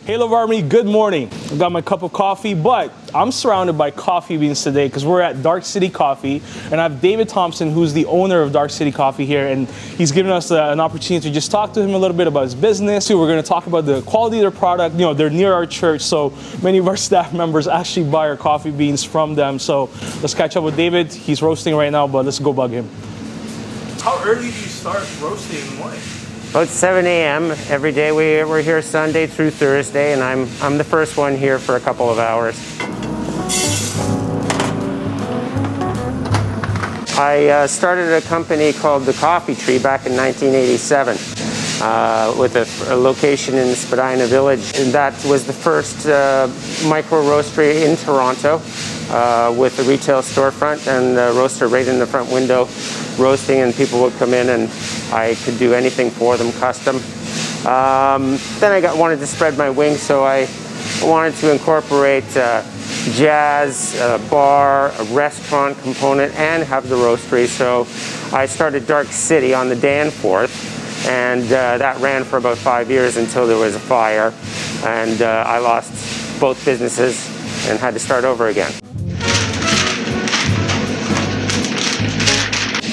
Hey Love Army, good morning. I've got my cup of coffee, but I'm surrounded by coffee beans today because we're at Dark City Coffee, and I have David Thompson, who's the owner of Dark City Coffee here, and he's given us an opportunity to just talk to him a little bit about his business. We're going to talk about the quality of their product. You know, they're near our church, so many of our staff members actually buy our coffee beans from them. So let's catch up with David. He's roasting right now, but let's go bug him. How early do you start roasting in the morning? About 7 a.m. every day. We're here Sunday through Thursday, and I'm the first one here for a couple of hours. I started a company called The Coffee Tree back in 1987 with a location in Spadina Village, and that was the first micro roastery in Toronto with a retail storefront and a roaster right in the front window roasting, and people would come in and I could do anything for them custom. Then I wanted to spread my wings, so I wanted to incorporate jazz, bar, a restaurant component, and have the roastery. So I started Dark City on the Danforth, and that ran for about 5 years until there was a fire, and I lost both businesses and had to start over again.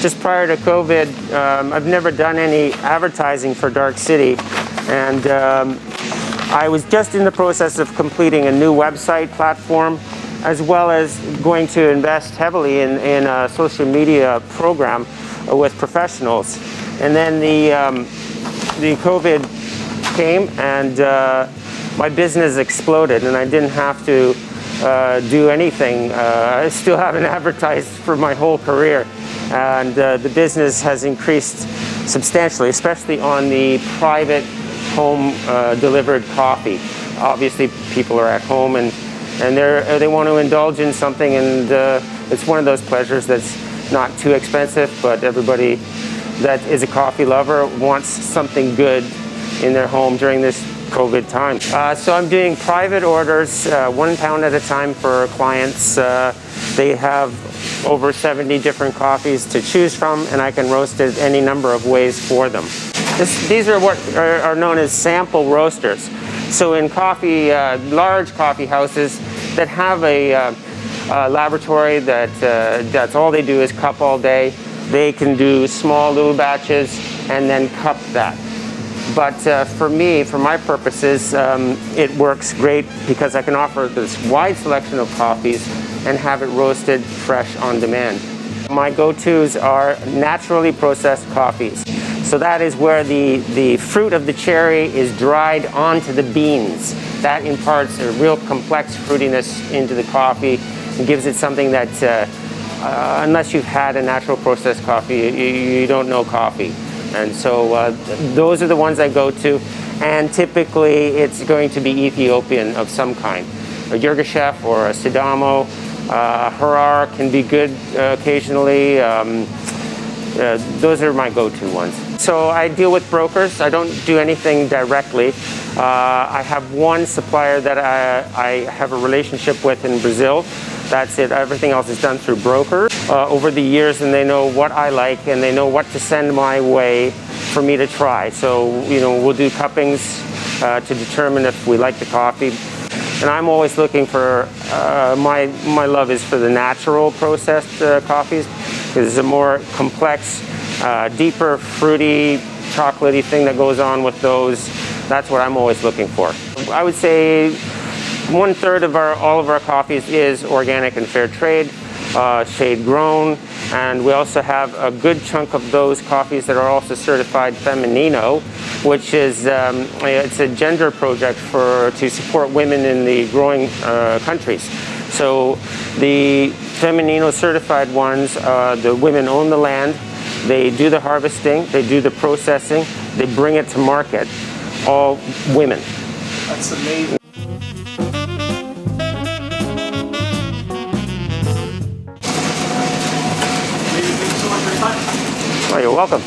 Just prior to COVID, I've never done any advertising for Dark City, and I was just in the process of completing a new website platform, as well as going to invest heavily in a social media program with professionals. And then the COVID came, and my business exploded, and I didn't have to do anything. I still haven't advertised for my whole career. And the business has increased substantially, especially on the private home delivered coffee. Obviously, people are at home and they want to indulge in something, and it's one of those pleasures that's not too expensive, but everybody that is a coffee lover wants something good in their home during this COVID time. So I'm doing private orders, 1 pound at a time for clients. They have over 70 different coffees to choose from, and I can roast it any number of ways for them. These are what are known as sample roasters. So in coffee, large coffee houses that have a laboratory that's all they do is cup all day, they can do small little batches and then cup that. But for me, for my purposes, it works great because I can offer this wide selection of coffees and have it roasted fresh on demand. My go-tos are naturally processed coffees. So that is where the fruit of the cherry is dried onto the beans. That imparts a real complex fruitiness into the coffee and gives it something that, unless you've had a natural processed coffee, you don't know coffee. And so those are the ones I go to, and typically it's going to be Ethiopian of some kind. A Yirgacheffe or a Sidamo. Harar can be good occasionally. Those are my go-to ones. So I deal with brokers. I don't do anything directly. I have one supplier that I have a relationship with in Brazil. That's it. Everything else is done through brokers over the years, and they know what I like, and they know what to send my way for me to try. So, you know, we'll do cuppings to determine if we like the coffee. And I'm always looking for, my love is for the natural processed coffees, because there's a more complex, deeper, fruity, chocolatey thing that goes on with those. That's what I'm always looking for. I would say 1/3 of all of our coffees is organic and fair trade, shade grown, and we also have a good chunk of those coffees that are also certified Feminino, which is it's a gender project to support women in the growing countries. So the Feminino certified ones, the women own the land, they do the harvesting, they do the processing, they bring it to market, all women. That's amazing. Oh, you're welcome.